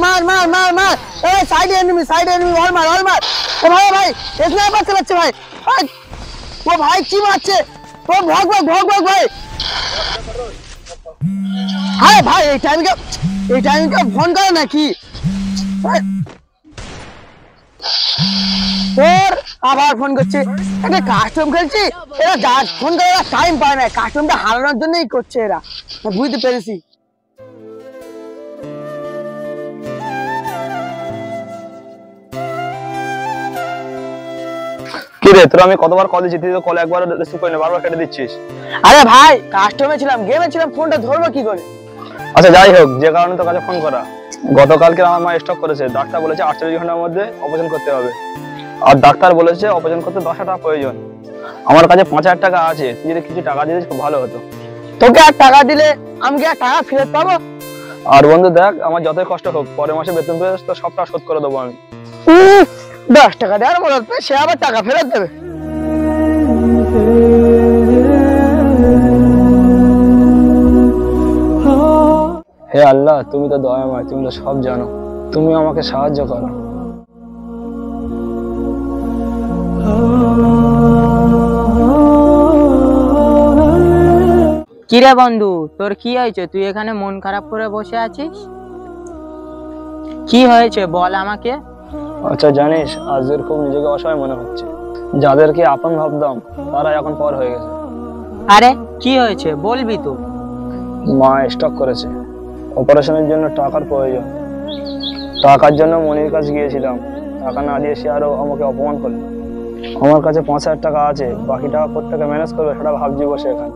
মার মার মার মার, সাইডে এনিমি অল মার ও ভাই স্নাইপার চালাচ্ছে ভাই। ও ভাই কি মারছে, ও ভগ ভাই। হ্যাঁ ভাই এই টাইমকে ফোন করে নাকি তোর? আবার ফোন করছে, একটা কাস্টম খেলছি, এরা যা ফোন করে টাইম পায় না, কাস্টমটা হারানোর জন্যই করছে এরা, বুঝতে পেরেছি। কি রে তোরা আমি কতবার কল দিচ্ছি, তুই তো কল একবার রিসিভ করিস না, বারবার কেটে দিচ্ছিস। আরে ভাই কাস্টমে ছিলাম, গেমে ছিলাম, ফোনটা ধরবো কি করে? আচ্ছা যাই হোক, যে কারণে তোর কাছে ফোন করা, গতকালকে আমার মা স্টক করেছে, ডাক্তার বলেছে 48 ঘন্টার মধ্যে অপারেশন করতে হবে, আর ডাক্তার বলেছে অপারেশন করতে 10,000 টাকা প্রয়োজন। আমার কাছে 5,000 টাকা আছে, তুই যদি কিছু টাকা দিস খুব ভালো হতো। তোকে আর টাকা দিলে আমি কি আর টাকা ফেরত পাবো? আর বন্ধু দেখ, আমার যতই কষ্ট হোক পরের মাসে বেতন পেয়ে তো সবটা শোধ করে দেবো আমি। 10 টাকা দেওয়ার বলো, সে আবার টাকা ফেরত দেবে? হে আল্লাহ, তুমি তো দয়াময়, তুমি তো সব জানো, তুমি আমাকে সাহায্য করো। কিরে বন্ধু, তোর কি হয়েছে? তুই এখানে মন খারাপ করে বসে আছিস, কি হয়েছে বল আমাকে। আচ্ছা জানিস, আজকের খুব নিজেকে অসহায় মনে হচ্ছে, যাদেরকে আপন ভাবতাম তারা এখন পর হয়ে গেছে। আরে কি হয়েছে বলবি তো? মা স্টক করেছে, অপারেশনের জন্য টাকার প্রয়োজন, টাকার জন্য মনির কাছে গিয়েছিলাম, টাকা না দিয়ে সে আরো আমাকে অপমান করলো। আমার কাছে 5,000 টাকা আছে, বাকি টাকা কোথেকে ম্যানেজ করবে সেটা ভাবছি বসে এখানে।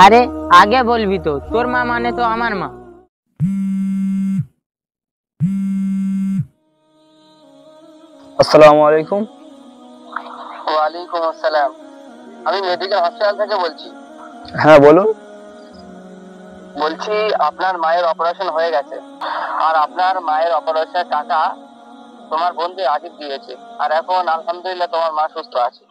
আরে আগে বলবি তো, তোর মা মানে তো আমার মা। আসসালামু আলাইকুম। ওয়ালাইকুম আসসালাম। আমি মেডিকেল হসপিটাল থেকে বলছি। হ্যাঁ বলুন। বলছি আপনার মায়ের অপারেশন হয়ে গেছে, আর আপনার মায়ের অপারেশনের টাকা তোমার বন্ধু রাজীব দিয়েছে, আর এখন আলহামদুলিল্লাহ তোমার মা সুস্থ আছে।